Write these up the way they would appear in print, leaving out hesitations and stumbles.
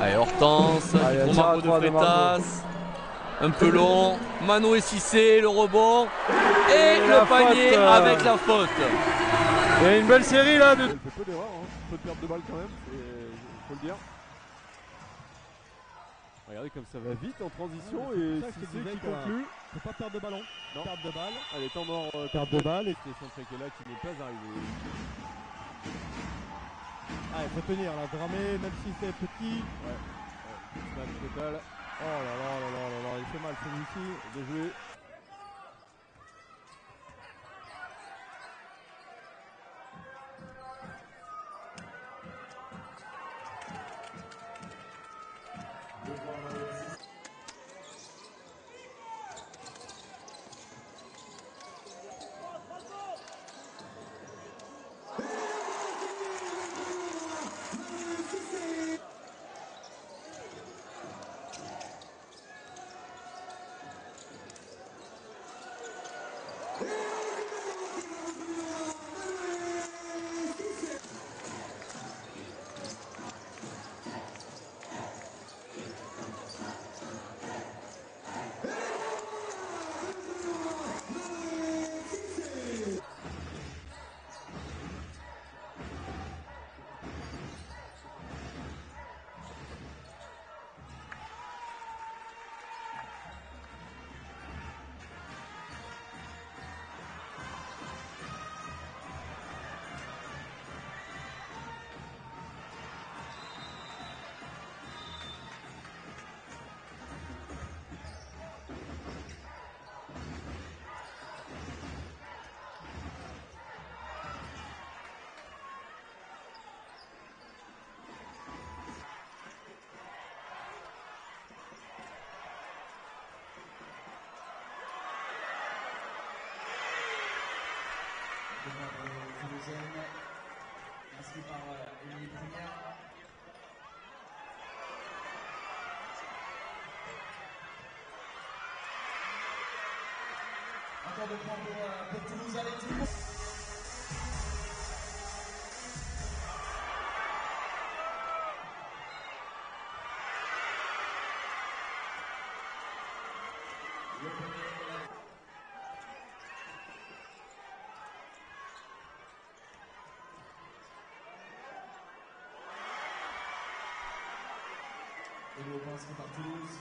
Allez, Hortense, Allez, pour Margot de Freitas. Un peu long. Mano et Cissé, le rebond. Et le panier faute, avec la faute. Il y a une belle série là. Elle fait peu d'erreurs, hein. Peu de perte de balle quand même, il faut le dire. Regardez comme ça va vite en transition et Cissé qui conclut. Faut pas perdre de ballon. Non. Perte de balle. Allez, temps mort. Perte de balle. Et centré qui est là, qui n'est pas arrivé. Ah, il faut tenir là, Dramé, même si c'est petit. Ouais. Match total. Oh là là là là là là, il fait mal celui-ci. De jouer. Inscrit par Émilie Première. Encore de points pour Toulouse avec Toulouse. Et le point inscrit par Toulouse.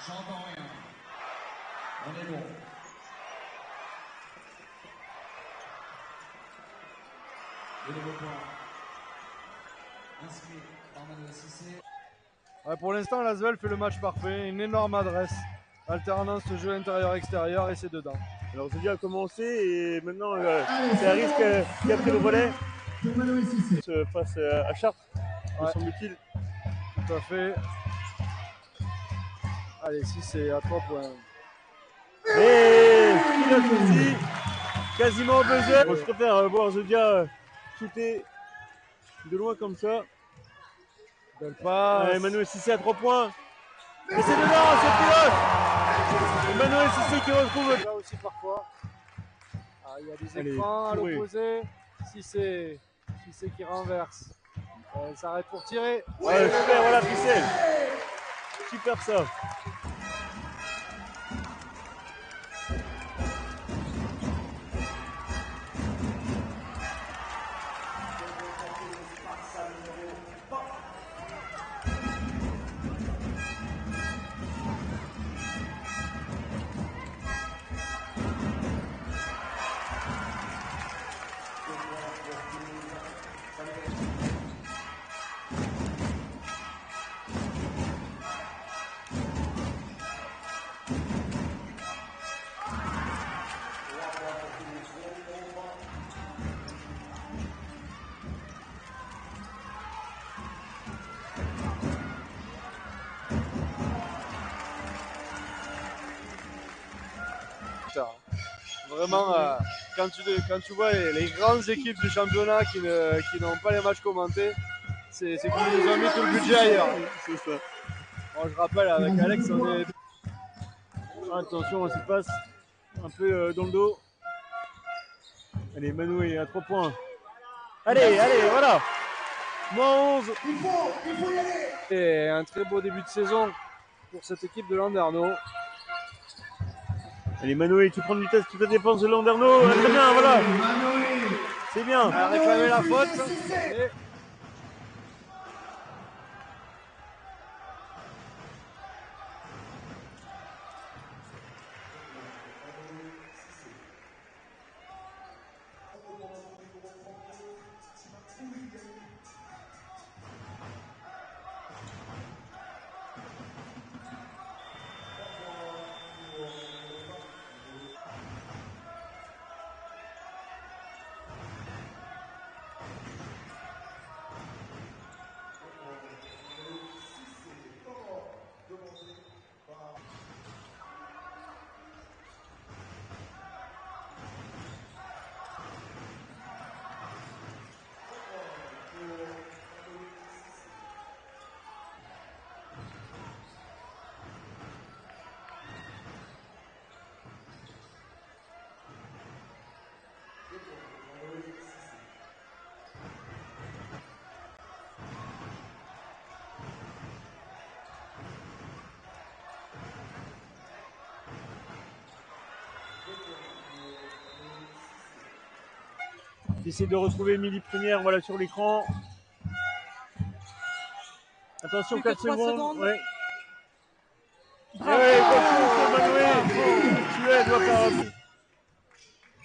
J'entends rien. On est bon. Et le point inscrit par Manuel Cissé. Ouais, pour l'instant, l'Asvel fait le match parfait, une énorme adresse, alternance de jeu intérieur-extérieur et c'est dedans. Alors Zoudia a commencé et maintenant c'est Harris qui a pris le relais face à Chartres, me semble-t-il. Tout à fait. Allez, si c'est à 3 points. Et Pilote aussi, quasiment au buzzer. Bon, je préfère voir Zoudia shooter de loin comme ça. Belle passe. Emmanuel Cissé à 3 points. Et c'est dedans, c'est Pilote. Emmanuel Cissé qui retrouve. Là aussi parfois. Ah, il y a des écrans à l'opposé. Cissé qui renverse. Elle s'arrête pour tirer. Ouais, super, voilà, ficelle. Super ça. Vraiment, quand tu vois les grandes équipes du championnat qui n'ont pas les matchs commentés, c'est qu'ils nous ont mis tout le budget ailleurs. C'est ça. Bon, je rappelle, avec Alex, on est Attention, on se passe un peu dans le dos. Allez, Manoué à 3 points. Allez, voilà. Moins 11. Et un très beau début de saison pour cette équipe de Landerneau. Allez, Manoué, tu prends de vitesse toute la défense de Landerneau. Très bien, voilà. C'est bien. Elle a réclamé la faute. Et J'essaie de retrouver Émilie Prunière, voilà, sur l'écran. Attention, 4 secondes. Ouais.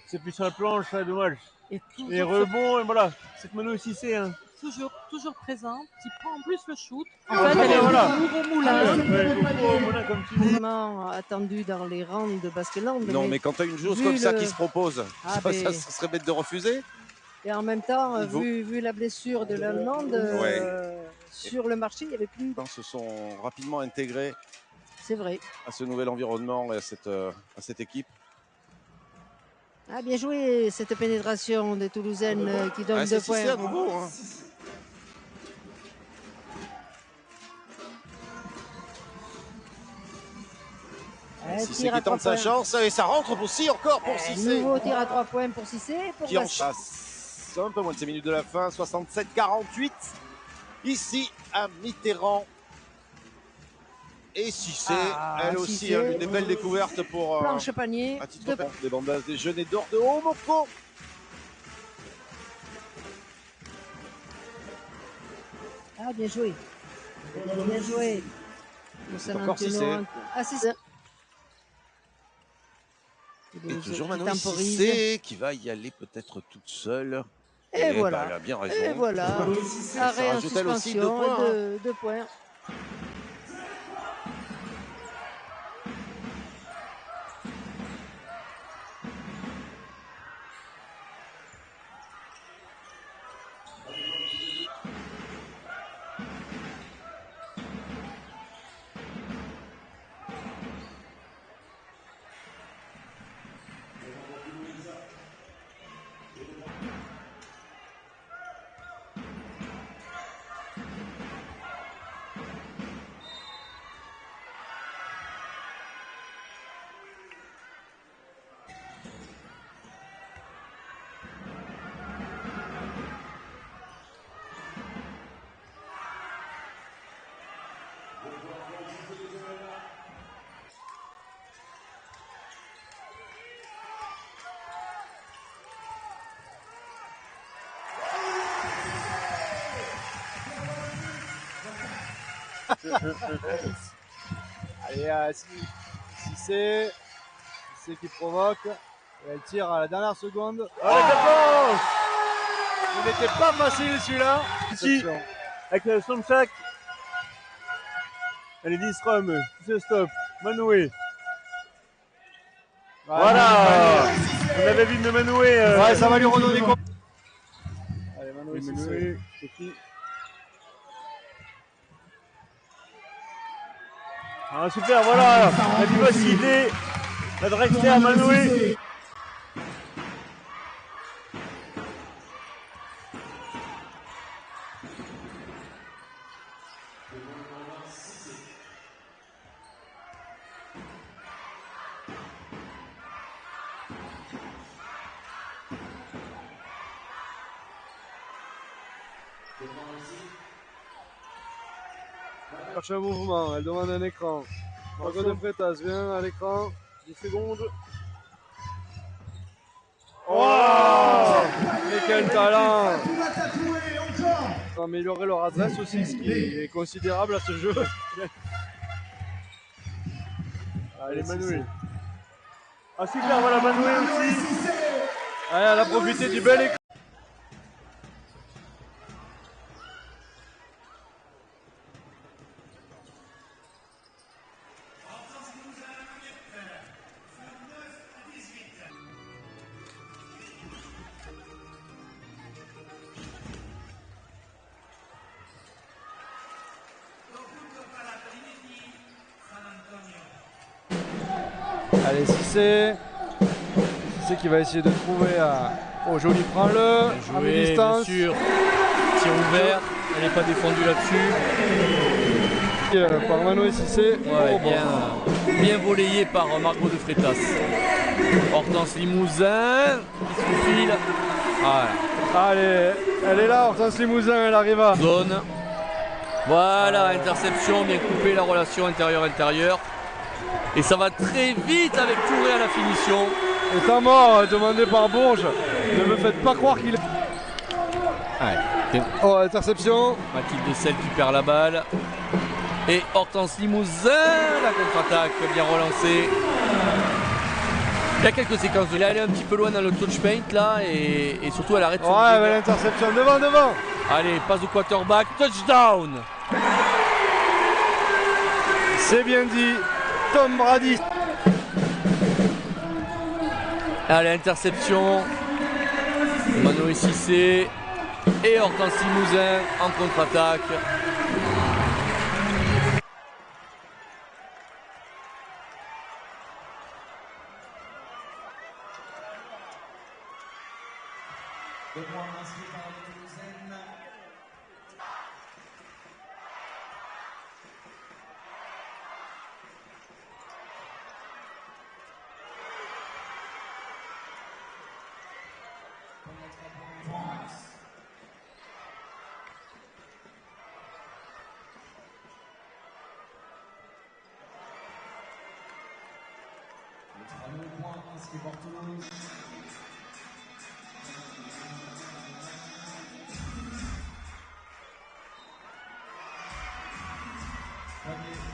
C'est plus sur la planche, ça, dommage. Et rebond, et voilà. Cette Mano aussi, c'est un. Toujours présente, qui prend en plus le shoot. En Ah, fait, elle est voilà. au nouveau moulin. Au moulin, comme tu dis. Vraiment attendu dans les rangs de Baskeland. Non, mais quand tu as une joueuse vu comme ça le- qui se propose, Ah, ça serait bête de refuser. Et en même temps, Niveau. vu la blessure de l'Allemande, sur le marché, il n'y avait plus. Ils se sont rapidement intégrés C'est vrai. à ce nouvel environnement et à cette équipe. Ah, bien joué cette pénétration des Toulousaines qui donne 2 points. C'est à nouveau. Hein. Cissé qui tente sa chance et ça rentre aussi encore pour Cissé. Nouveau tir à 3 points pour Cissé. Qui en chasse un peu moins de 5 minutes de la fin, 67-48. Ici à Mitterrand. Et Cissé, elle aussi, Cissé, l'une des belles découvertes pour planche panier. à titre des bandages des jeunes et d'or de Homoko. Ah, bien joué. Bien joué. Encore Cissé. Ah, Cissé. Et toujours Manon Cissé qui va y aller peut-être toute seule. Et voilà. Bah, elle a bien raison. Et voilà. Arrêt en rajoute elle aussi 2 suspension. points. 2 points. Allez, Cissé qui provoque. Et elle tire à la dernière seconde. Il n'était pas facile celui-là. Ici, avec le Slomchak. Allez, Lindström, qui se stop. Manoué. Voilà. On avait vu de Manoué. Ouais, ça va lui redonner quoi. Allez, Manoué. Ah, super, voilà. La vivacité. La dragster à Manoué. Cherche un mouvement, elle demande un écran. Margot de Freitas vient à l'écran. 10 secondes. Oh, mais quel talent! Améliorer leur adresse aussi, ce qui est considérable à ce jeu. Allez, Manoué. Ah, super, voilà, Manoué aussi. Allez, elle a profité du bel écran. Allez, Cissé qui va essayer de trouver Oh, joli, prends-le. À mi-distance. Bien sûr. Tir ouvert. Elle n'est pas défendue là-dessus. Par Mano Cissé. Ouais, bien volayé par Margot de Freitas. Hortense Limousin qui se faufile. Voilà. Allez, elle est là, Hortense Limousin, elle arrive à. Zone. Voilà, interception, bien coupé la relation intérieur-intérieur. Et ça va très vite avec Touré à la finition. Et temps mort demandé par Bourges. Ne me faites pas croire qu'il est. Ouais. Oh, interception. Mathilde Selle qui perd la balle. Et Hortense Limousin, la contre-attaque bien relancée. Il y a quelques séquences de là, elle est un petit peu loin dans le touch paint là et surtout elle arrête son Ouais, belle interception, devant. Allez, passe au quarterback, touchdown. C'est bien dit, Tom Brady. Allez, interception. Mano Cissé et Hortense Limousin en contre-attaque. Le point inscrit par la Toulousaine. Le point inscrit par Toulouse.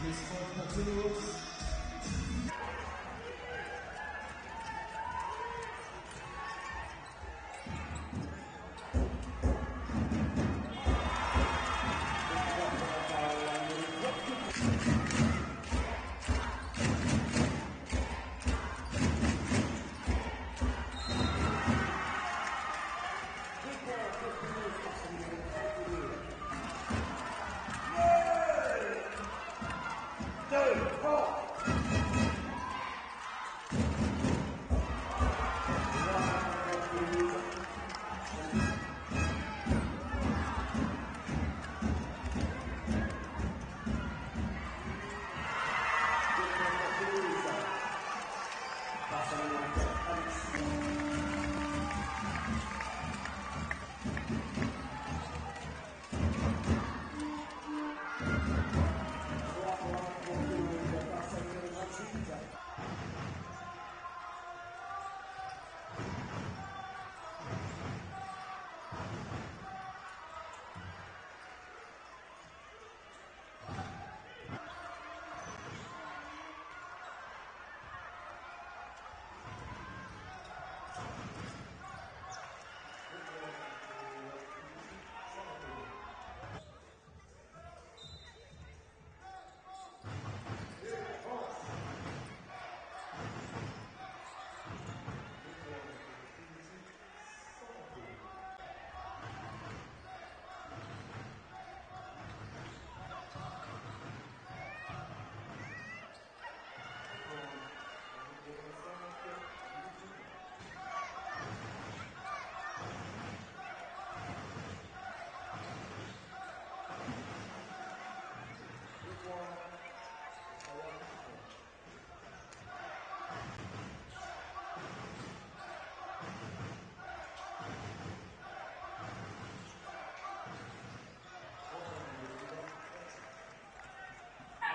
Les scores pour Toulouse. Deux, trois.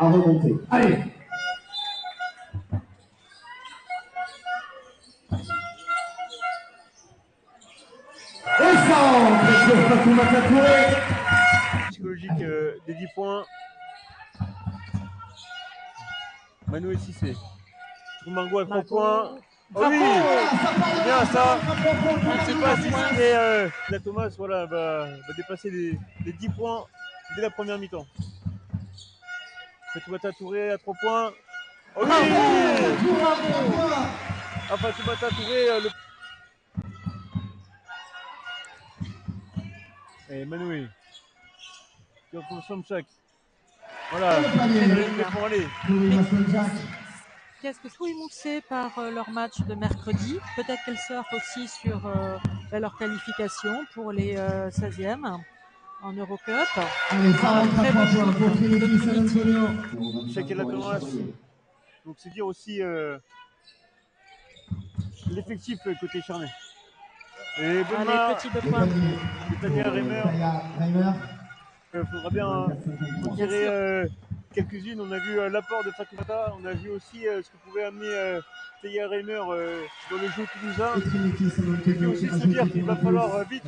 à remonter. Allez. Et centre sur Fatoumata Touré. Psychologique des 10 points. Mano et Cissé. Troumango à 3 points. Oh oui, c'est bien ça. Je ne sais pas si c'était la Thomas voilà, va dépasser les 10 points dès la première mi-temps. Fatoumata Touré à 3 points. Oh oui, Fatoumata Touré. Et Manoué qui retrouve Somchak. Voilà, pour aller. Qu'est-ce que sont émoussés par leur match de mercredi. Peut-être qu'elles surfent aussi sur leur qualification pour les 16e en Eurocup. Allez, ça rentre à 3 points pour Trinity San Antonio. Check et la Thomas. Donc c'est dire aussi l'effectif côté Charnay. Et bonne Allez, petit 2 points. Tania Reimer. Il faudra bien en tirer quelques-unes. On a vu l'apport de Fatoumata. On a vu aussi ce que pouvait amener Tania Reimer dans le jeu toulousain. Et puis aussi se dire qu'il va falloir vite.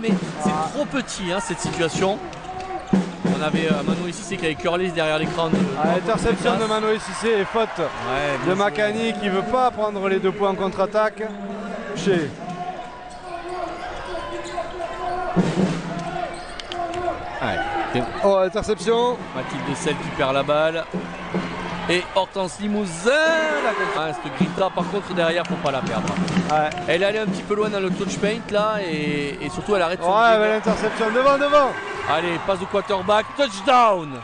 Mais c'est trop petit hein, cette situation. On avait Mano Cissé qui avait curlé derrière l'écran. Interception de Mano Cissé et faute de Makani qui ne veut pas prendre les 2 points en contre-attaque. Chez interception. Mathilde Dessel qui perd la balle. Et Hortense Limousin, la contre. Cette Grinta par contre derrière faut pas la perdre. Ouais. Elle est allée un petit peu loin dans le touch paint là et surtout elle arrête son belle interception, devant. Allez, passe au quarterback, touchdown.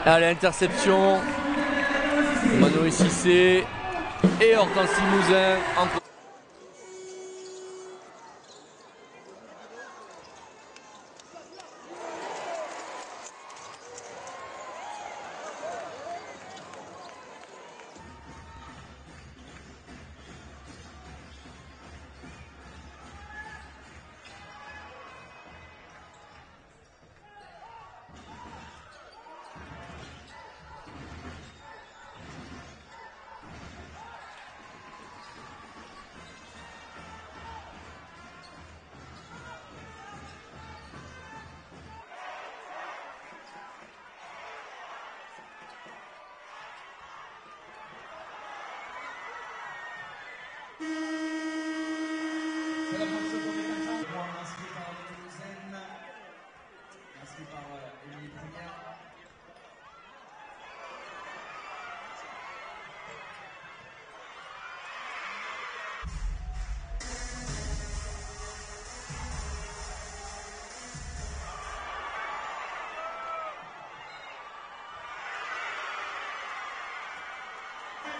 Allez, interception. Mano Cissé et Hortense Limousin entre. C'est la fin de ce premier inscrit par les Toulousaines, inscrit par Émilie Première.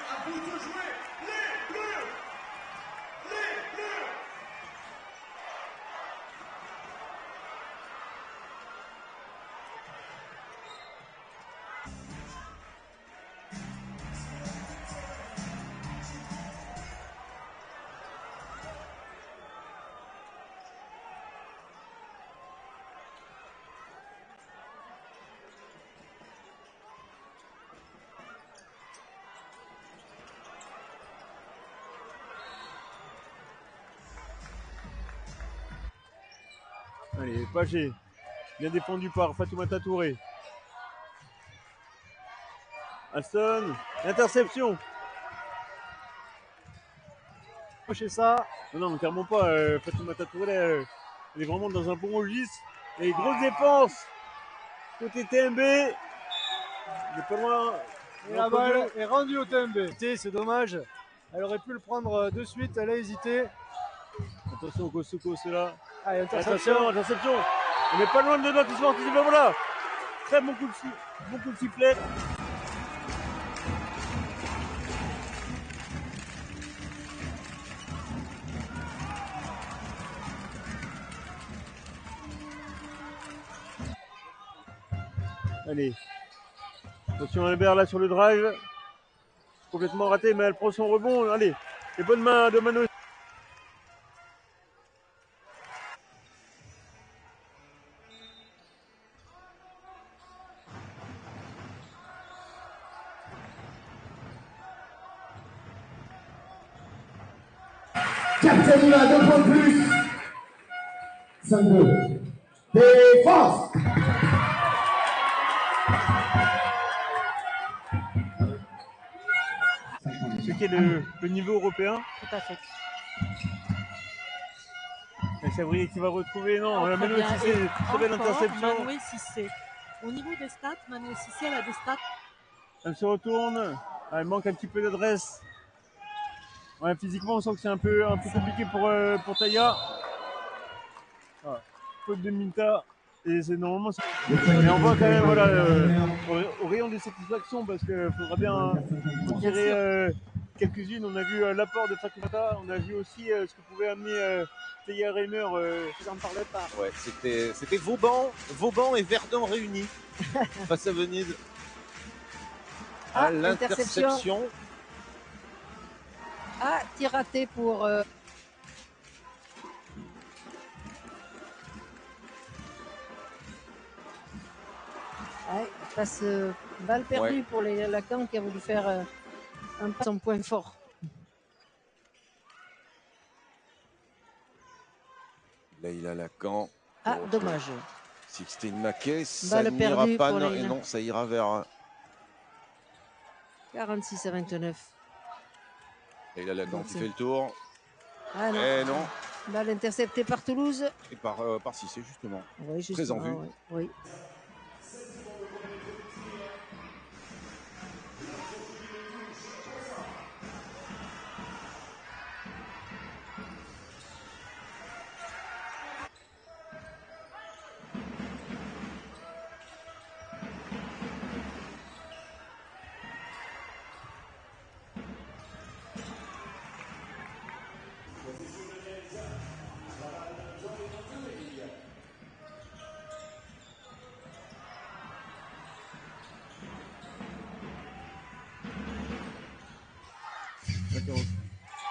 À vous de jouer, les Bleus! Les Bleus! Allez, Pagé, bien défendu par Fatoumata Touré. Alston, l'interception. Chez ça. Non, non, clairement pas. Fatoumata Touré, elle est vraiment dans un bon registre. Et grosse défense. Côté TMB. Il est pas loin. Et la balle est rendue au TMB. C'est dommage. Elle aurait pu le prendre de suite. Elle a hésité. Attention, Kosoko, c'est là. Allez, interception. Interception. On n'est pas loin de notre histoire. Voilà. Très bon coup de sifflet. Allez. Attention Albert là sur le drive. Complètement raté, mais elle prend son rebond. Allez. Les bonnes mains de Mano. Captain, 2 points de plus. 5-2. Défense. Ce qui est le niveau européen. Tout à fait. Et Savrier qui va retrouver, non, la Mano Cissé, très belle interception. Mano Cissé. Au niveau des stats, Mano Cissé, elle a des stats. Elle se retourne, elle manque un petit peu d'adresse. Ouais, physiquement, on sent que c'est un peu compliqué pour Taya. Ah, faute de Minta. Et c'est normalement. Mais on voit quand même, voilà, au rayon des satisfactions, parce qu'il faudra bien en tirer quelques-unes. On a vu l'apport de Fatoumata, on a vu aussi ce que pouvait amener Taya Reimer. J'en parlais pas. Ouais, c'était Vauban et Verdun réunis face à Venise. Ah, l'interception. Ah, tir raté pour. Ouais, passe balle perdue pour Lacan qui a voulu faire un pas son point fort. Leïla Lacan. Ah, dommage. Sixtine Maquet, ça Balle n'ira perdue pas. pour Non, Leïla. et non, ça ira vers 46-29. Leïla Lacan qui fait le tour. Ah non. Et non. Balle interceptée par Toulouse. Et par Cissé, justement. Oui, justement. Très en vue. Oui. Oui.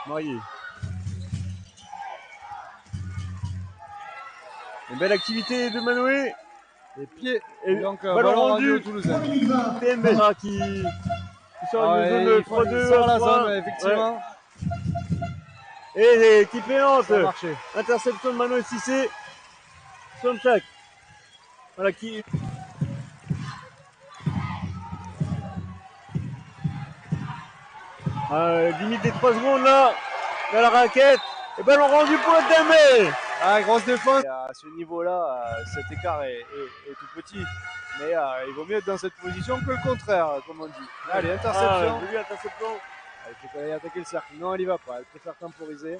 Marié. Une belle activité de Manoé. Les pieds. Et donc, ballon rendu au Toulousain. TMB qui sort une zone 3-2. Sort la zone, effectivement. Ouais. Et qui pénante. Ça a marché. Interception de Manoé Cissé. Sonchak. Voilà qui. Limite des 3 secondes là. Dans la raquette. Et ballon rendu pour le TMB. Ah, grosse défense. Et à ce niveau-là, cet écart est tout petit. Mais il vaut mieux être dans cette position que le contraire, comme on dit. Allez, interception. Interception. Il faut qu'elle aille attaquer le cercle. Non, elle y va pas. Elle préfère temporiser.